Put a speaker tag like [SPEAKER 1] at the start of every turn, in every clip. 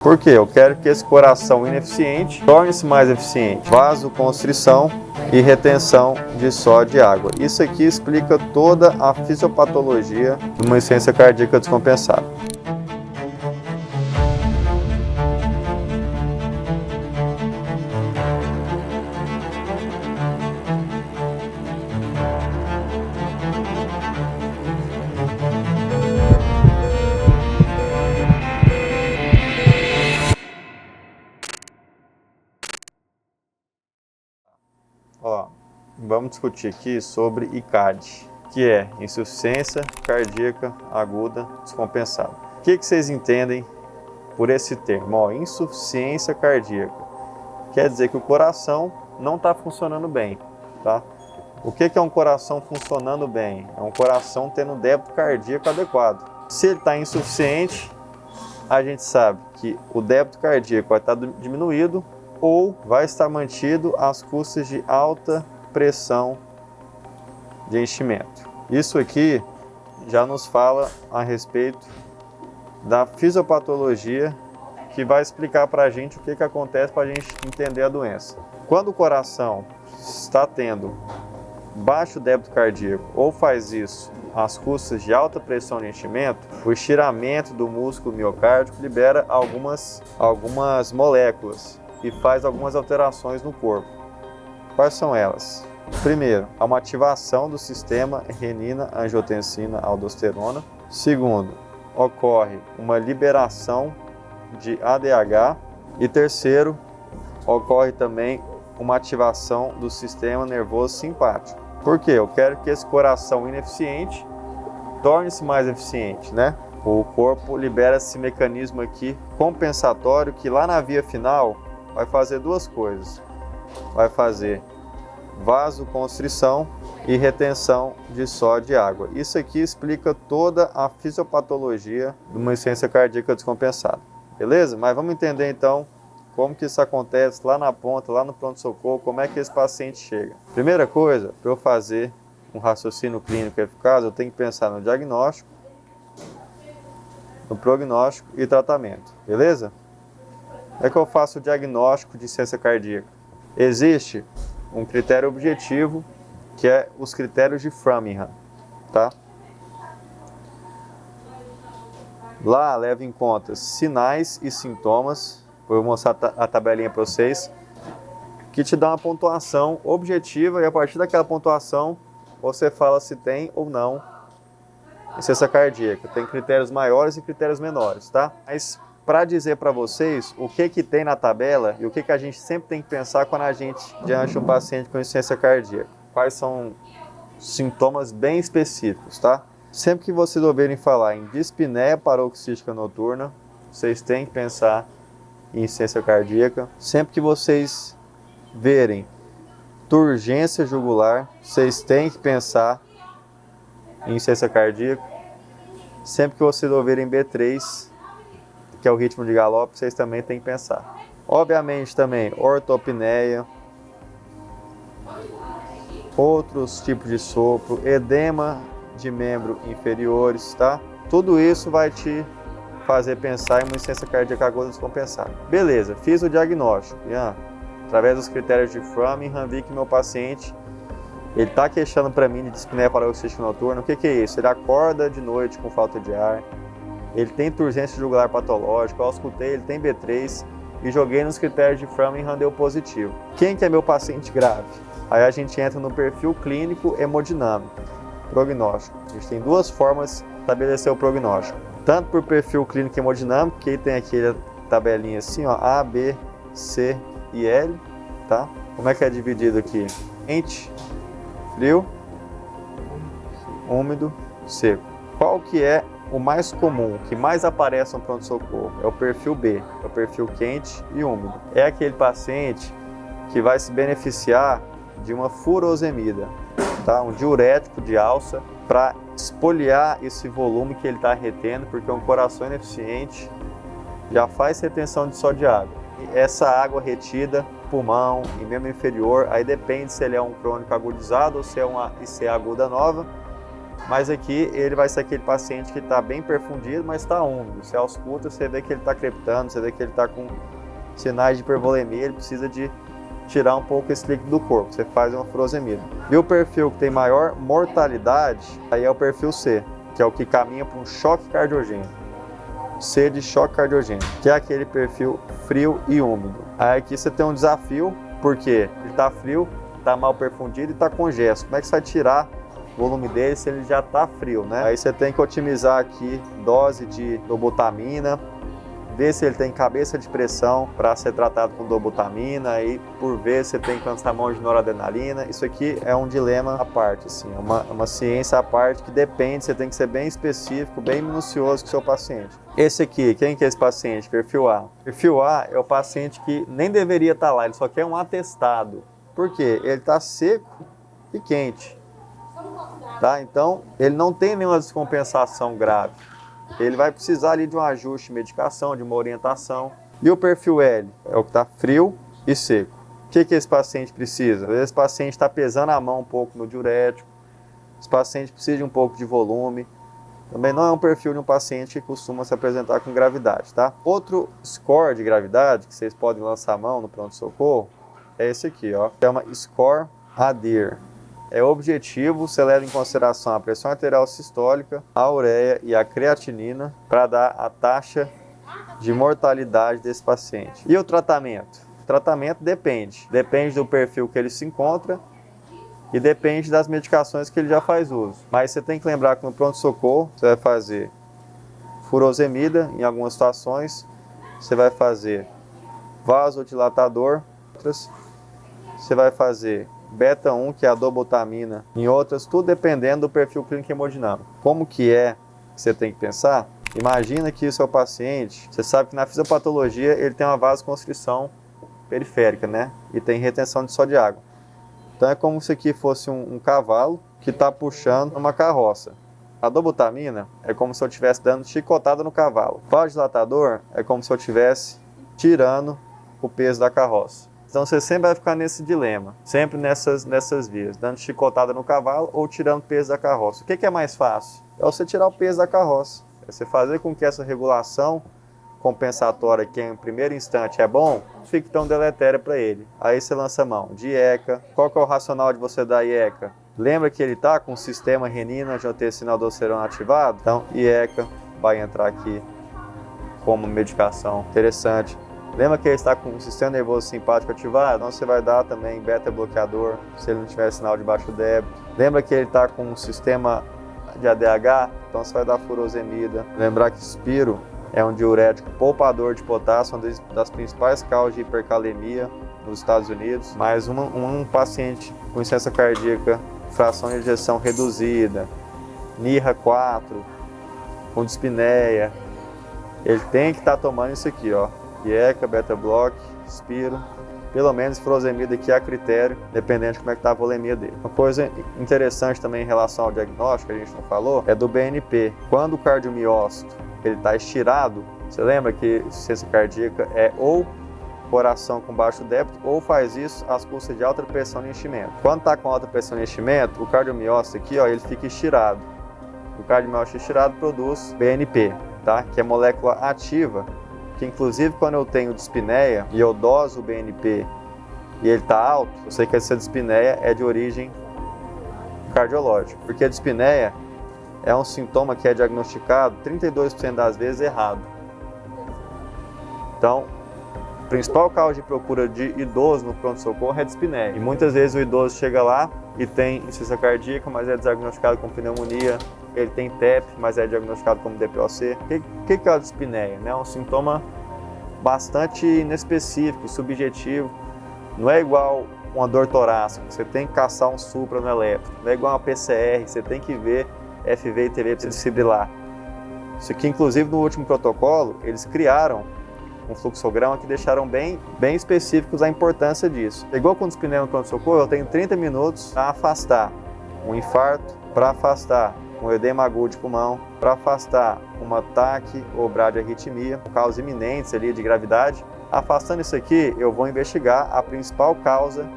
[SPEAKER 1] Por quê? Eu quero que esse coração ineficiente torne-se mais eficiente. Vasoconstrição e retenção de sódio e água. Isso aqui explica toda a fisiopatologia de uma insuficiência cardíaca descompensada. Vamos discutir aqui sobre ICAD, que é insuficiência cardíaca aguda descompensada. O que vocês entendem por esse termo? Insuficiência cardíaca quer dizer que o coração não está funcionando bem, tá? O que é um coração funcionando bem? É um coração tendo débito cardíaco adequado. Se ele está insuficiente, a gente sabe que o débito cardíaco vai estar diminuído ou vai estar mantido às custas de alta pressão de enchimento. Isso aqui já nos fala a respeito da fisiopatologia, que vai explicar para a gente o que acontece para a gente entender a doença. Quando o coração está tendo baixo débito cardíaco ou faz isso às custas de alta pressão de enchimento, o estiramento do músculo miocárdico libera algumas moléculas e faz algumas alterações no corpo. Quais são elas? Primeiro, há uma ativação do sistema renina-angiotensina-aldosterona. Segundo, ocorre uma liberação de ADH. E terceiro, ocorre também uma ativação do sistema nervoso simpático. Por quê? Eu quero que esse coração ineficiente torne-se mais eficiente, né? O corpo libera esse mecanismo aqui compensatório que lá na via final vai fazer duas coisas. Vai fazer vasoconstrição e retenção de sódio e água. Isso aqui explica toda a fisiopatologia de uma insuficiência cardíaca descompensada. Beleza? Mas vamos entender então como que isso acontece lá na ponta, lá no pronto-socorro, como é que esse paciente chega. Primeira coisa, para eu fazer um raciocínio clínico eficaz, eu tenho que pensar no diagnóstico, no prognóstico e tratamento. Beleza? Como é que eu faço o diagnóstico de insuficiência cardíaca? Existe um critério objetivo, que é os critérios de Framingham, tá? Lá leva em conta sinais e sintomas. Vou mostrar a tabelinha para vocês, que te dá uma pontuação objetiva, e a partir daquela pontuação você fala se tem ou não insuficiência cardíaca. Tem critérios maiores e critérios menores, tá? Mas para dizer para vocês o que tem na tabela e o que a gente sempre tem que pensar quando a gente diante de um paciente com insuficiência cardíaca. Quais são sintomas bem específicos, tá? Sempre que vocês ouvirem falar em dispneia paroxística noturna, vocês têm que pensar em insuficiência cardíaca. Sempre que vocês verem turgência jugular, vocês têm que pensar em insuficiência cardíaca. Sempre que vocês ouvirem B3, que é o ritmo de galope, vocês também têm que pensar. Obviamente também ortopneia, outros tipos de sopro, edema de membros inferiores, tá? Tudo isso vai te fazer pensar em uma insuficiência cardíaca aguda descompensada. Beleza, fiz o diagnóstico. Através dos critérios de Framingham, vi que meu paciente ele está queixando para mim de dispneia paroxística noturna. O que é isso? Ele acorda de noite com falta de ar. Ele tem turgência jugular patológica, eu auscultei, ele tem B3 e joguei nos critérios de Framingham, deu positivo. Quem que é meu paciente grave? Aí a gente entra no perfil clínico hemodinâmico, prognóstico. A gente tem duas formas de estabelecer o prognóstico. Tanto por perfil clínico hemodinâmico, que tem aqui a tabelinha assim, ó, A, B, C e L, tá? Como é que é dividido aqui? Quente, frio, úmido, seco. Qual que é o mais comum, que mais aparece no pronto-socorro? É o perfil B, é o perfil quente e úmido. É aquele paciente que vai se beneficiar de uma furosemida, tá? Um diurético de alça para espoliar esse volume que ele está retendo, porque um coração ineficiente já faz retenção de sódio e água. E essa água retida, pulmão e membro inferior, aí depende se ele é um crônico agudizado ou se é uma ICA aguda nova, Mas aqui ele vai ser aquele paciente que está bem perfundido, mas está úmido. Se ausculta, você vê que ele está crepitando, você vê que ele está com sinais de hipervolemia, ele precisa de tirar um pouco esse líquido do corpo. Você faz uma furosemida. E o perfil que tem maior mortalidade, aí é o perfil C, que é o que caminha para um choque cardiogênico. C de choque cardiogênico, que é aquele perfil frio e úmido. Aí aqui você tem um desafio, porque ele está frio, está mal perfundido e está congesto. Como é que você vai tirar o volume dele se ele já está frio, né? Aí você tem que otimizar aqui dose de dobutamina, ver se ele tem cabeça de pressão para ser tratado com dobutamina, aí por ver se tem lançamão de noradrenalina. Isso aqui é um dilema à parte, assim, é uma ciência à parte que depende, você tem que ser bem específico, bem minucioso com o seu paciente. Esse aqui, quem que é esse paciente? Perfil A. Perfil A é o paciente que nem deveria estar lá, ele só quer um atestado. Por quê? Ele está seco e quente. Tá? Então, ele não tem nenhuma descompensação grave. Ele vai precisar ali de um ajuste de medicação, de uma orientação. E o perfil L é o que está frio e seco. O que esse paciente precisa? Às vezes esse paciente está pesando a mão um pouco no diurético, esse paciente precisa de um pouco de volume. Também não é um perfil de um paciente que costuma se apresentar com gravidade, tá? Outro score de gravidade que vocês podem lançar a mão no pronto-socorro é esse aqui, ó. Chama Score ADIR. É objetivo, você leva em consideração a pressão arterial sistólica, a ureia e a creatinina para dar a taxa de mortalidade desse paciente. E o tratamento? O tratamento depende do perfil que ele se encontra e depende das medicações que ele já faz uso. Mas você tem que lembrar que no pronto-socorro você vai fazer furosemida em algumas situações, você vai fazer vasodilatador, você vai fazer beta-1, que é a dobutamina, em outras, tudo dependendo do perfil clínico hemodinâmico. Como que é que você tem que pensar? Imagina que o seu paciente, você sabe que na fisiopatologia ele tem uma vasoconstrição periférica, né? E tem retenção só de água. Então é como se aqui fosse um cavalo que está puxando uma carroça. A dobutamina é como se eu estivesse dando chicotada no cavalo. O vasodilatador é como se eu estivesse tirando o peso da carroça. Então você sempre vai ficar nesse dilema, sempre nessas vias, dando chicotada no cavalo ou tirando o peso da carroça. O que é mais fácil? É você tirar o peso da carroça. É você fazer com que essa regulação compensatória, que em primeiro instante é bom, não fique tão deletéria para ele. Aí você lança a mão de IECA. Qual que é o racional de você dar IECA? Lembra que ele está com o sistema renina, angiotensina, aldosterona ativado? Então IECA vai entrar aqui como medicação interessante. Lembra que ele está com o sistema nervoso simpático ativado? Então você vai dar também beta-bloqueador, se ele não tiver sinal de baixo débito. Lembra que ele está com um sistema de ADH? Então você vai dar furosemida. Lembrar que Spiro é um diurético poupador de potássio, uma das principais causas de hipercalemia nos Estados Unidos. Mais um paciente com insuficiência cardíaca, fração de ejeção reduzida, NIRA 4, com dispneia, ele tem que estar tomando isso aqui, ó. IECA, beta-block, Spiro, pelo menos furosemida aqui a critério, dependendo de como é que está a volemia dele. Uma coisa interessante também em relação ao diagnóstico, que a gente não falou, é do BNP. Quando o cardiomiócito ele está estirado, você lembra que insuficiência cardíaca é ou coração com baixo débito ou faz isso às custas de alta pressão de enchimento. Quando está com alta pressão de enchimento, o cardiomiócito aqui, ó, ele fica estirado. O cardiomiócito estirado produz BNP, tá? Que é molécula ativa, que inclusive quando eu tenho dispneia e eu doso o BNP e ele está alto, eu sei que essa dispneia é de origem cardiológica, porque a dispneia é um sintoma que é diagnosticado 32% das vezes errado. Então, a principal causa de procura de idoso no pronto-socorro é a dispneia. E muitas vezes o idoso chega lá e tem insuficiência cardíaca, mas é diagnosticado com pneumonia. Ele tem TEP, mas é diagnosticado como DPOC. O que é a dispneia? É um sintoma bastante inespecífico, subjetivo. Não é igual uma dor torácica, você tem que caçar um supra no elétrico. Não é igual uma PCR, você tem que ver FV e TV para desfibrilar. Isso aqui, inclusive, no último protocolo, eles criaram um fluxograma que deixaram bem específicos a importância disso. Igual com dispneia no pronto-socorro, eu tenho 30 minutos para afastar um infarto, para afastar um edema agudo de pulmão, para afastar um ataque ou bradiarritmia, causas iminentes ali de gravidade. Afastando isso aqui, eu vou investigar a principal causa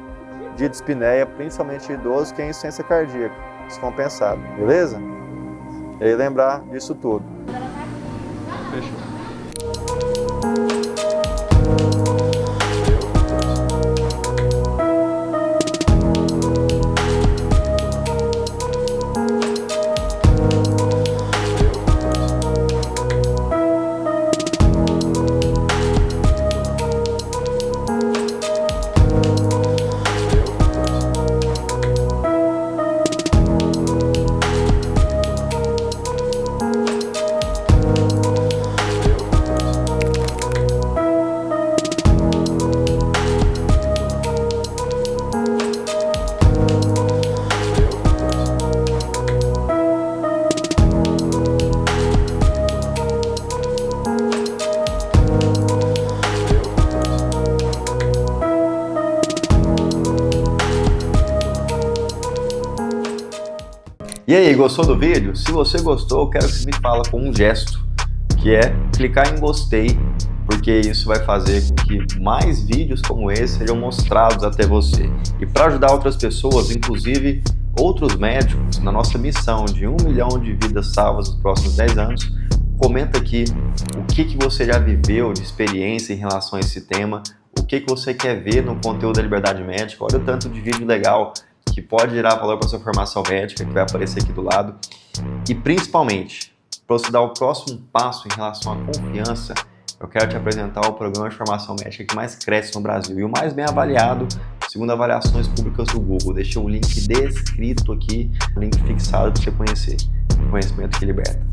[SPEAKER 1] de dispneia, principalmente em idosos, que é a insuficiência cardíaca descompensada, beleza? E lembrar disso tudo.
[SPEAKER 2] Fechou. E aí, gostou do vídeo? Se você gostou, eu quero que você me fala com um gesto, que é clicar em gostei, porque isso vai fazer com que mais vídeos como esse sejam mostrados até você. E para ajudar outras pessoas, inclusive outros médicos, na nossa missão de 1 milhão de vidas salvas nos próximos 10 anos, comenta aqui o que você já viveu de experiência em relação a esse tema, o que você quer ver no conteúdo da Liberdade Médica. Olha o tanto de vídeo legal que pode gerar valor para sua formação médica, que vai aparecer aqui do lado. E principalmente, para você dar o próximo passo em relação à confiança, eu quero te apresentar o programa de formação médica que mais cresce no Brasil e o mais bem avaliado, segundo avaliações públicas do Google. Deixei o link descrito aqui, o link fixado para você conhecer. Conhecimento que liberta.